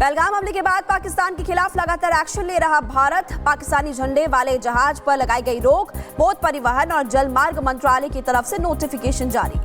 पहलगाम हमले के बाद पाकिस्तान के खिलाफ लगातार एक्शन ले रहा भारत। पाकिस्तानी झंडे वाले जहाज पर लगाई गई रोक, पोत परिवहन और जल मार्ग मंत्रालय की तरफ से नोटिफिकेशन जारी।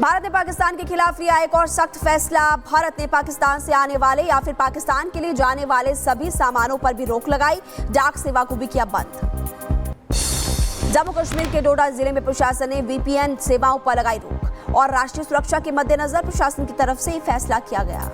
भारत ने पाकिस्तान के खिलाफ लिया एक और सख्त फैसला। भारत ने पाकिस्तान से आने वाले या फिर पाकिस्तान के लिए जाने वाले सभी सामानों पर भी रोक लगाई। डाक सेवा को भी किया बंद। जम्मू कश्मीर के डोडा जिले में प्रशासन ने वीपीएन सेवाओं पर लगाई रोक और राष्ट्रीय सुरक्षा के मद्देनजर प्रशासन की तरफ से ये फैसला किया गया।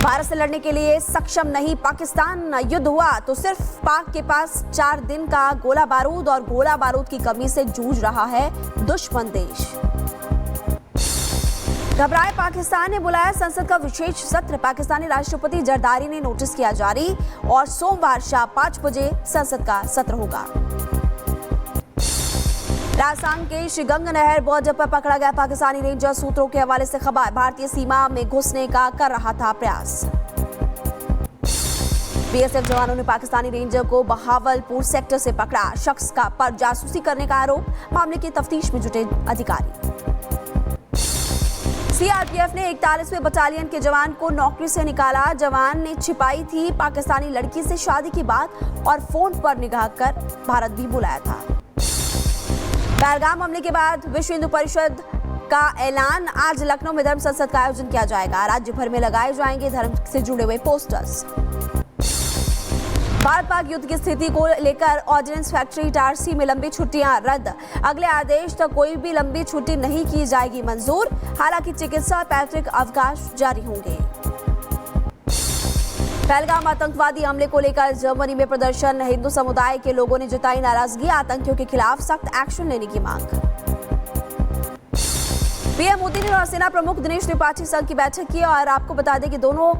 भारत से लड़ने के लिए सक्षम नहीं पाकिस्तान, युद्ध हुआ तो सिर्फ पाक के पास 4 दिन का गोला बारूद और गोला बारूद की कमी से जूझ रहा है दुश्मन देश। घबराए पाकिस्तान ने बुलाया संसद का विशेष सत्र। पाकिस्तानी राष्ट्रपति जरदारी ने नोटिस किया जारी और सोमवार शाम 5 बजे संसद का सत्र होगा। राजस्थान के श्रीगंग नहर बॉर्डर पर पकड़ा गया पाकिस्तानी रेंजर। सूत्रों के हवाले से खबर, भारतीय सीमा में घुसने का कर रहा था प्रयास। बीएसएफ जवानों ने पाकिस्तानी रेंजर को बहावलपुर सेक्टर से पकड़ा। शख्स का पर जासूसी करने का आरोप। मामले की तफ्तीश में जुटे अधिकारी। सीआरपीएफ ने 41वें बटालियन के जवान को नौकरी से निकाला। जवान ने छिपाई थी पाकिस्तानी लड़की से शादी की बात और फोन पर निगाह कर भारत भी बुलाया था। पहलगाम हमले के बाद विश्व हिंदू परिषद का ऐलान। आज लखनऊ में धर्म संसद का आयोजन किया जाएगा। राज्य भर में लगाए जाएंगे धर्म से जुड़े हुए पोस्टर्स। भारत पाक युद्ध की स्थिति को लेकर ऑर्डिनेंस फैक्ट्री इटारसी में लंबी छुट्टियां रद्द। अगले आदेश तक कोई भी लंबी छुट्टी नहीं की जाएगी मंजूर। हालांकि चिकित्सा और पैतृक अवकाश जारी होंगे। पहलगाम आतंकवादी हमले को लेकर जर्मनी में प्रदर्शन। हिंदू समुदाय के लोगों ने जताई नाराजगी। आतंकियों के खिलाफ सख्त एक्शन लेने की मांग। पीएम मोदी ने नौसेना प्रमुख दिनेश त्रिपाठी संग की बैठक की और आपको बता दें कि दोनों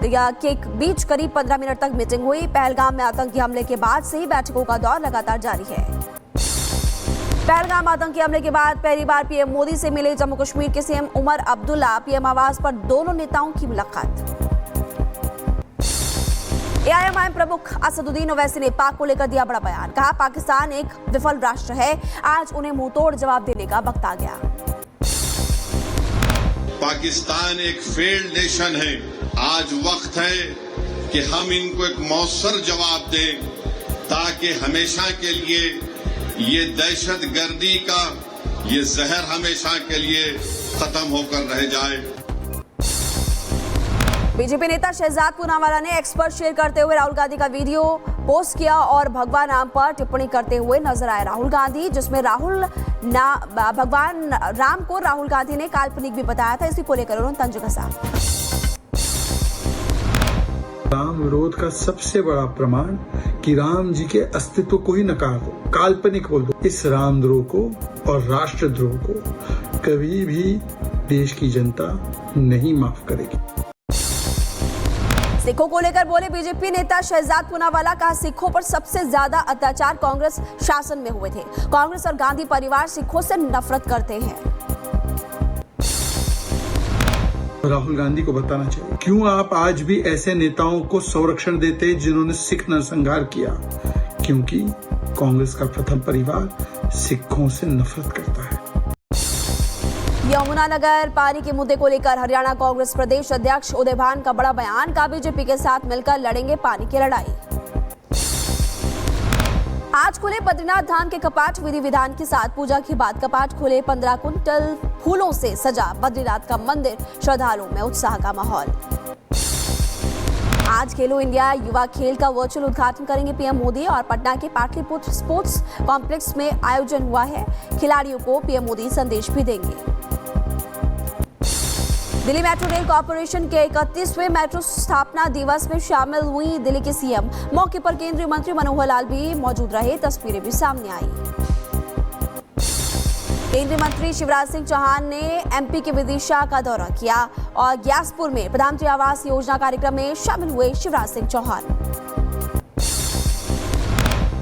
के बीच करीब 15 मिनट तक मीटिंग हुई। पहलगाम में आतंकी हमले के बाद से ही बैठकों का दौर लगातार जारी है। पहलगाम आतंकी हमले के बाद पहली बार पीएम मोदी से मिले जम्मू कश्मीर के सीएम उमर अब्दुल्ला। पीएम आवास पर दोनों नेताओं की मुलाकात। एआईएमआईएम प्रमुख असदुद्दीन ओवैसी ने पाक को लेकर दिया बड़ा बयान। कहा पाकिस्तान एक विफल राष्ट्र है, आज उन्हें मुंहतोड़ जवाब देने का वक्त आ गया। पाकिस्तान एक फेल्ड नेशन है, आज वक्त है कि हम इनको एक मौसर जवाब दें ताकि हमेशा के लिए ये दहशतगर्दी का ये जहर हमेशा के लिए खत्म होकर रह जाए। बीजेपी नेता शहजाद पूनावाला ने एक्स पर शेयर करते हुए राहुल गांधी का वीडियो पोस्ट किया और भगवान नाम पर टिप्पणी करते हुए नजर आए राहुल गांधी, जिसमें भगवान राम को राहुल गांधी ने काल्पनिक भी बताया था। इसी को लेकर उन्होंने तंज कसा। राम विरोध का सबसे बड़ा प्रमाण कि राम जी के अस्तित्व को ही नकार दो, काल्पनिक बोल दो। इस रामद्रोह को और राष्ट्रद्रोह को कभी भी देश की जनता नहीं माफ करेगी। सिखों को लेकर बोले बीजेपी नेता शहजाद पूनावाला। कहा सिखों पर सबसे ज्यादा अत्याचार कांग्रेस शासन में हुए थे। कांग्रेस और गांधी परिवार सिखों से नफरत करते हैं। राहुल गांधी को बताना चाहिए क्यों आप आज भी ऐसे नेताओं को संरक्षण देते जिन्होंने सिख नरसंहार किया। क्योंकि कांग्रेस का प्रथम परिवार सिखों से नफरत करता है। यमुनानगर पानी के मुद्दे को लेकर हरियाणा कांग्रेस प्रदेश अध्यक्ष उदय भान का बड़ा बयान। का बीजेपी के साथ मिलकर लड़ेंगे पानी की लड़ाई। आज खुले बद्रीनाथ धाम के कपाट। विधि विधान के साथ पूजा के बाद कपाट खुले। 15 कुंटल फूलों से सजा बद्रीनाथ का मंदिर। श्रद्धालुओं में उत्साह का माहौल। आज खेलो इंडिया युवा खेल का वर्चुअल उद्घाटन करेंगे पीएम मोदी और पटना के पाटलिपुत्र स्पोर्ट्स कॉम्प्लेक्स में आयोजन हुआ है। खिलाड़ियों को पीएम मोदी संदेश भी देंगे। दिल्ली मेट्रो रेल कॉर्पोरेशन के 31वें मेट्रो स्थापना दिवस में शामिल हुई दिल्ली के सीएम। मौके पर केंद्रीय मंत्री मनोहर लाल भी मौजूद रहे। तस्वीरें भी सामने आई। केंद्रीय मंत्री शिवराज सिंह चौहान ने एमपी के विदिशा का दौरा किया और ग्यासपुर में प्रधानमंत्री आवास योजना कार्यक्रम में शामिल हुए शिवराज सिंह चौहान।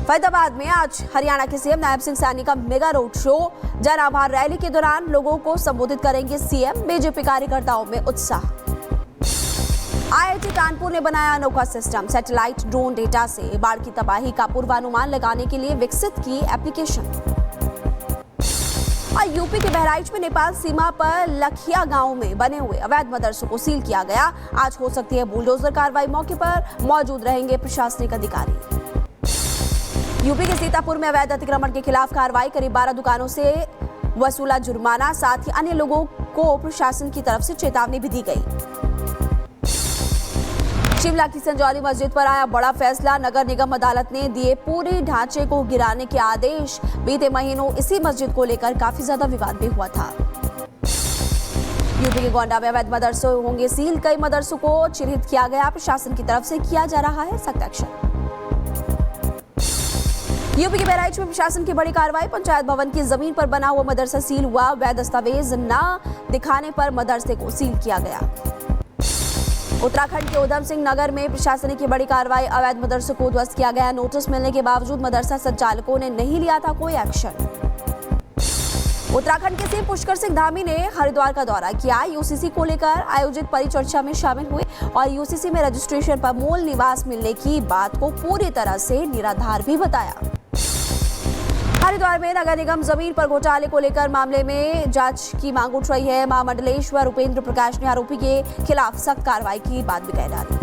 फरीदाबाद में आज हरियाणा के सीएम नायब सिंह सैनी का मेगा रोड शो। जन आभार रैली के दौरान लोगों को संबोधित करेंगे सीएम। बीजेपी कार्यकर्ताओं में उत्साह। आईआईटी कानपुर ने बनाया अनोखा सिस्टम। सैटेलाइट ड्रोन डेटा से बाढ़ की तबाही का पूर्वानुमान लगाने के लिए विकसित की एप्लीकेशन। और यूपी के बहराइच में नेपाल सीमा पर लखिया गांव में बने हुए अवैध मदरसों को सील किया गया। आज हो सकती है बुलडोजर कार्रवाई। मौके पर मौजूद रहेंगे प्रशासनिक अधिकारी। यूपी के सीतापुर में अवैध अतिक्रमण के खिलाफ कार्रवाई। करीब 12 दुकानों से वसूला जुर्माना। साथ ही अन्य लोगों को प्रशासन की तरफ से चेतावनी भी दी गई। शिमला की संजौली मस्जिद पर आया बड़ा फैसला। नगर निगम अदालत ने दिए पूरे ढांचे को गिराने के आदेश। बीते महीनों इसी मस्जिद को लेकर काफी ज्यादा विवाद भी हुआ था। यूपी के गोंडा में अवैध मदरसे होंगे सील। कई मदरसों को चिन्हित किया गया। प्रशासन की तरफ से किया जा रहा है सख्त एक्शन। यूपी के बहराइच में प्रशासन की बड़ी कार्रवाई। पंचायत भवन की जमीन पर बना हुआ मदरसा सील हुआ। वैध दस्तावेज न दिखाने पर मदरसे को सील किया गया। उत्तराखंड के उधम सिंह नगर में प्रशासन की बड़ी कार्रवाई। अवैध मदरसे को ध्वस्त किया गया। नोटिस मिलने के बावजूद मदरसा संचालकों ने नहीं लिया था कोई एक्शन। उत्तराखंड के सीएम पुष्कर सिंह धामी ने हरिद्वार का दौरा किया। यूसीसी को लेकर आयोजित परिचर्चा में शामिल हुए और यूसीसी में रजिस्ट्रेशन पर मूल निवास मिलने की बात को पूरी तरह से निराधार भी बताया। हरिद्वार में नगर निगम जमीन पर घोटाले को लेकर मामले में जांच की मांग उठ रही है। महामंडलेश्वर उपेंद्र प्रकाश ने आरोपी के खिलाफ सख्त कार्रवाई की बात भी कह डाली।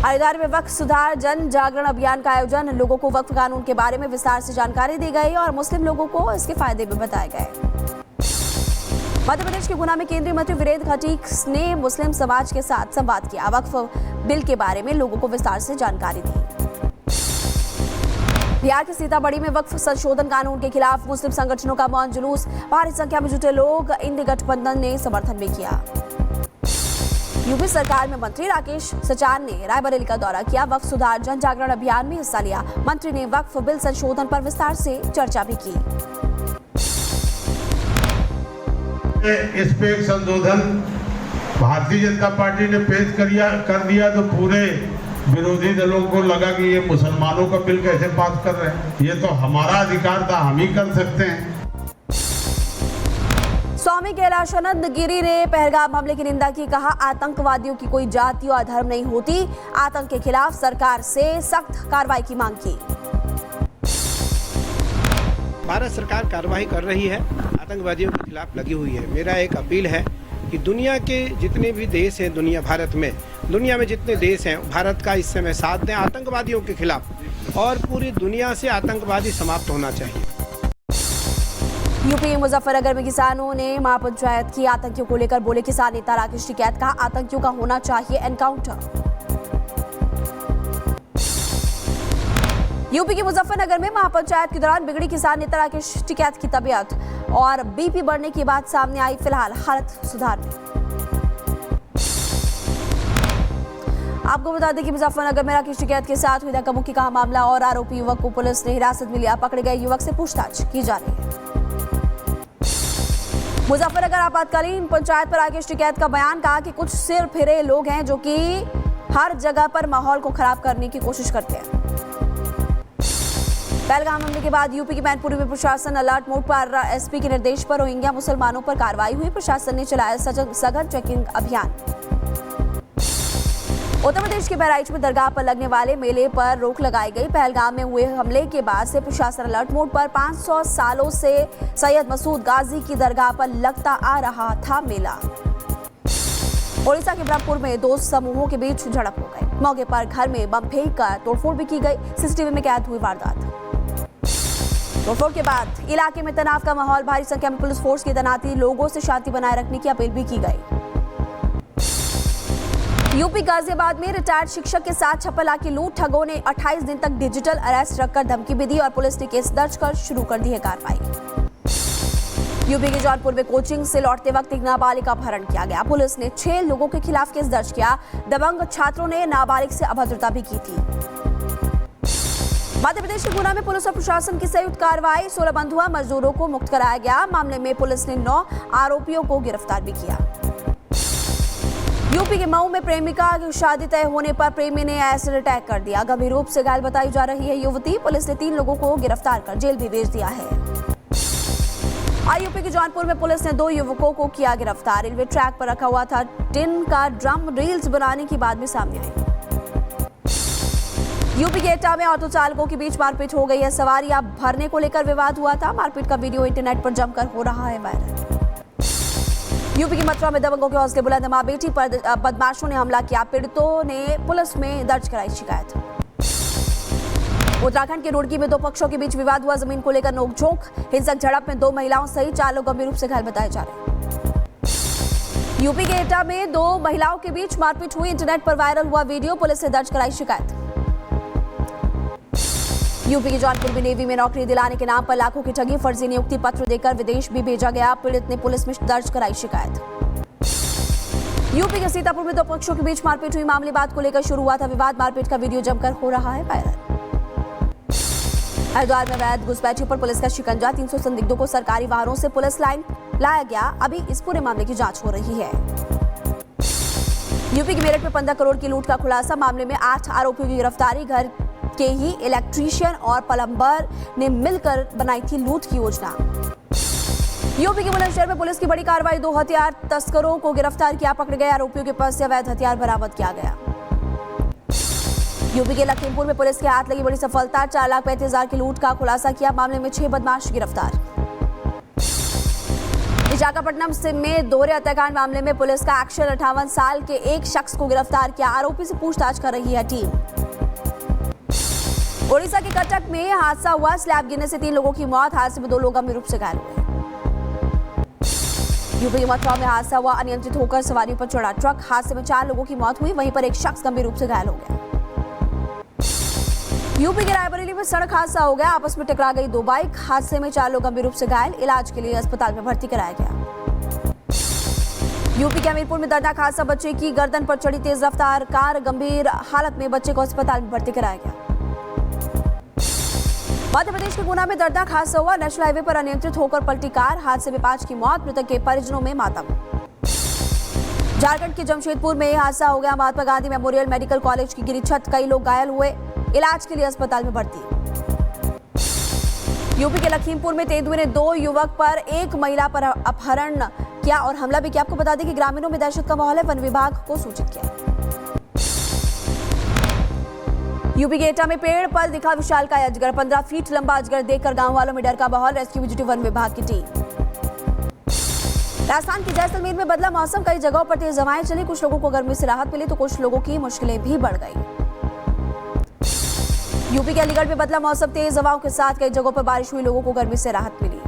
हरिद्वार में वक्फ सुधार जन जागरण अभियान का आयोजन। लोगों को वक्फ कानून के बारे में विस्तार से जानकारी दी गई और मुस्लिम लोगों को इसके फायदे भी बताए गए। मध्य प्रदेश के गुना में केंद्रीय मंत्री वीरेंद्र खटीक ने मुस्लिम समाज के साथ संवाद किया। वक्फ बिल के बारे में लोगों को विस्तार से जानकारी दी। बिहार के सीतामढ़ी में वक्फ संशोधन कानून के खिलाफ मुस्लिम संगठनों का मौन जुलूस। भारी संख्या में जुटे लोग इंडी गठबंधन ने समर्थन भी किया। यूपी सरकार में मंत्री राकेश सचान ने रायबरेली का दौरा किया। वक्फ सुधार जन जागरण अभियान में हिस्सा लिया। मंत्री ने वक्फ बिल संशोधन पर विस्तार से चर्चा भी की। इस पे एक संशोधन भारतीय जनता पार्टी ने पेश कर दिया तो पूरे विरोधी दलों को लगा कि ये मुसलमानों का बिल कैसे पास कर रहे हैं। ये तो हमारा अधिकार था, हम ही कर सकते हैं। स्वामी कैलाशानंद गिरी ने पहलगाम हमले की निंदा की। कहा आतंकवादियों की कोई जाति और धर्म नहीं होती। आतंक के खिलाफ सरकार से सख्त कार्रवाई की मांग की। भारत सरकार कार्रवाई कर रही है, आतंकवादियों के खिलाफ लगी हुई है। मेरा एक अपील है कि दुनिया के जितने भी देश हैं, दुनिया में जितने देश हैं, भारत का इस समय साथ दें आतंकवादियों के खिलाफ और पूरी दुनिया से आतंकवादी समाप्त होना चाहिए। यूपी मुजफ्फरनगर में किसानों ने महापंचायत की। आतंकियों को लेकर बोले किसान नेता राकेश टिकैत। कहा आतंकियों का होना चाहिए एनकाउंटर। यूपी के मुजफ्फरनगर में महापंचायत के दौरान बिगड़ी किसान नेता राकेश टिकैत की तबीयत और बीपी बढ़ने की बात सामने आई। फिलहाल हालत सुधार में। आपको बता दें कि मुजफ्फरनगर में राकेश टिकैत के साथ हुई धक्का-मुक्की का मामला और आरोपी युवक को पुलिस ने हिरासत में लिया। पकड़े गए युवक से पूछताछ की जा रही है। मुजफ्फरनगर आपातकालीन पंचायत पर राकेश टिकैत का बयान। कहा कि कुछ सिर फिरे लोग हैं जो कि हर जगह पर माहौल को खराब करने की कोशिश करते हैं। पहलगाम हमले के बाद यूपी की मैनपुरी में प्रशासन अलर्ट मोड पर। एसपी के निर्देश पर रोहिंग्या मुसलमानों पर कार्रवाई हुई। प्रशासन ने चलाया सघन चेकिंग अभियान। उत्तर प्रदेश के बहराइच में दरगाह पर लगने वाले मेले पर रोक लगाई गई। पहलगाम में हुए हमले के बाद से प्रशासन अलर्ट मोड पर। 500 सालों से सैयद मसूद गाजी की दरगाह पर लगता आ रहा था मेला। ओडिशा के ब्रह्मपुर में दो समूहों के बीच झड़प हो गई। मौके पर घर में बम फेंक कर तोड़फोड़ भी की गई। सीसीटीवी में कैद हुई वारदात। तोड़फोड़ के बाद इलाके में तनाव का माहौल। भारी संख्या में पुलिस फोर्स की तैनाती। लोगों से शांति बनाए रखने की अपील भी की गई। यूपी गाजियाबाद में रिटायर्ड शिक्षक के साथ छपला की लूट। ठगों ने 28 दिन तक डिजिटल अरेस्ट रखकर धमकी भी दी और पुलिस ने केस दर्ज कर शुरू कर दी है कार्रवाई। यूपी के जौनपुर में कोचिंग से लौटते वक्त एक नाबालिग का अपहरण किया गया। पुलिस ने 6 लोगों के खिलाफ केस दर्ज किया। दबंग छात्रों ने नाबालिग से अभद्रता भी की थी। मध्य प्रदेश के गुना में पुलिस और प्रशासन की संयुक्त कार्रवाई। 16 बंधुआ मजदूरों को मुक्त कराया गया। मामले में पुलिस ने 9 आरोपियों को गिरफ्तार भी किया। यूपी के मऊ में प्रेमिका की शादी तय होने पर प्रेमी ने एसिड अटैक कर दिया। गंभीर रूप से घायल बताई जा रही है युवती। पुलिस ने 3 लोगों को गिरफ्तार कर जेल भी भेज दिया है। यूपी के जौनपुर में पुलिस ने 2 युवकों को किया गिरफ्तार। रेलवे ट्रैक पर रखा हुआ था टिन का ड्रम। रील्स बनाने की बात भी सामने आई। यूपी के एटा में ऑटो चालकों के बीच मारपीट हो गई है। सवारियां भरने को लेकर विवाद हुआ था। मारपीट का वीडियो इंटरनेट पर जमकर हो रहा है वायरल। यूपी की मथुरा में दबंगों के हौसले बुलंद, मां बेटी पर बदमाशों ने हमला किया। पीड़ितों ने पुलिस में दर्ज कराई शिकायत। उत्तराखंड के रुड़की में दो पक्षों के बीच विवाद हुआ। जमीन को लेकर नोकझोंक, हिंसक झड़प में 2 महिलाओं सहित 4 लोग गंभीर रूप से घायल बताए जा रहे हैं। यूपी के एटा में 2 महिलाओं के बीच मारपीट हुई। इंटरनेट पर वायरल हुआ वीडियो, पुलिस ने दर्ज कराई शिकायत। यूपी के जौनपुर में नेवी में नौकरी दिलाने के नाम पर लाखों की ठगी, फर्जी नियुक्ति पत्र देकर विदेश भी भेजा गया। पीड़ित ने पुलिस में दर्ज कराई शिकायत। यूपी के सीतापुर में 2 पक्षों के बीच मारपीट हुई। मामले बात को लेकर शुरू हुआ था विवाद। मारपीट का वीडियो जमकर हो रहा है वायरल। हरिद्वार में अवैध घुसपैठियों पर पुलिस का शिकंजा, 300 संदिग्धों को सरकारी वाहनों से पुलिस लाइन लाया गया। अभी इस पूरे मामले की जांच हो रही है। यूपी के मेरठ में 15 करोड़ की लूट का खुलासा। मामले में 8 आरोपियों की गिरफ्तारी। घर के ही इलेक्ट्रीशियन और प्लम्बर ने मिलकर बनाई थी लूट की योजना। यूपी के बुलंदशहर में पुलिस की बड़ी कार्रवाई, 2 हथियार तस्करों को गिरफ्तार किया। पकड़े गए आरोपियों के पास से अवैध हथियार बरामद किया गया। यूपी के लखीमपुर में पुलिस के हाथ लगी बड़ी सफलता, 4,35,000 की लूट का खुलासा किया। मामले में 6 बदमाश गिरफ्तार। विशाखापट्टनम में दोहरे हत्याकांड मामले में पुलिस का एक्शन, 58 साल के एक शख्स को गिरफ्तार किया। आरोपी से पूछताछ कर रही है टीम। ओडिशा के कटक में हादसा हुआ। स्लैब गिरने से 3 लोगों की मौत, हादसे में 2 लोग गंभीर रूप से घायल हुए। यूपी के मथुरा में हादसा हुआ। अनियंत्रित होकर सवारियों पर चढ़ा ट्रक, हादसे में 4 लोगों की मौत हुई। वहीं पर एक शख्स गंभीर रूप से घायल हो गया। यूपी के रायबरेली में सड़क हादसा हो गया। आपस में टकरा गई 2 बाइक, हादसे में 4 लोग गंभीर रूप से घायल, इलाज के लिए अस्पताल में भर्ती कराया गया। यूपी के हमीरपुर में दर्दनाक हादसा, बच्चे की गर्दन पर चढ़ी तेज रफ्तार कार, गंभीर हालत में बच्चे को अस्पताल में भर्ती कराया गया। मध्य प्रदेश के गुना में दर्दनाक हादसा हुआ। नेशनल हाईवे पर अनियंत्रित होकर पलटी कार, हादसे में 5 की मौत, मृतक के परिजनों में मातम। झारखंड के जमशेदपुर में हादसा हो गया। Mahatma Gandhi memorial medical college की गिरी छत, कई लोग घायल हुए, इलाज के लिए अस्पताल में भर्ती। यूपी के लखीमपुर में तेंदुए ने 2 युवक पर 1 महिला पर अपहरण किया और हमला भी किया। आपको बता दें कि ग्रामीणों में दहशत का माहौल है, वन विभाग को सूचित किया। यूपी के एटा में पेड़ पर दिखा विशालकाय अजगर, 15 फीट लंबा अजगर देखकर गांव वालों में डर का माहौल, रेस्क्यू में जुटी वन विभाग की टीम। राजस्थान के जैसलमेर में बदला मौसम, कई जगहों पर तेज हवाएं चली। कुछ लोगों को गर्मी से राहत मिली तो कुछ लोगों की मुश्किलें भी बढ़ गई। यूपी के अलीगढ़ में बदला मौसम, तेज हवाओं के साथ कई जगहों पर बारिश हुई, लोगों को गर्मी से राहत मिली।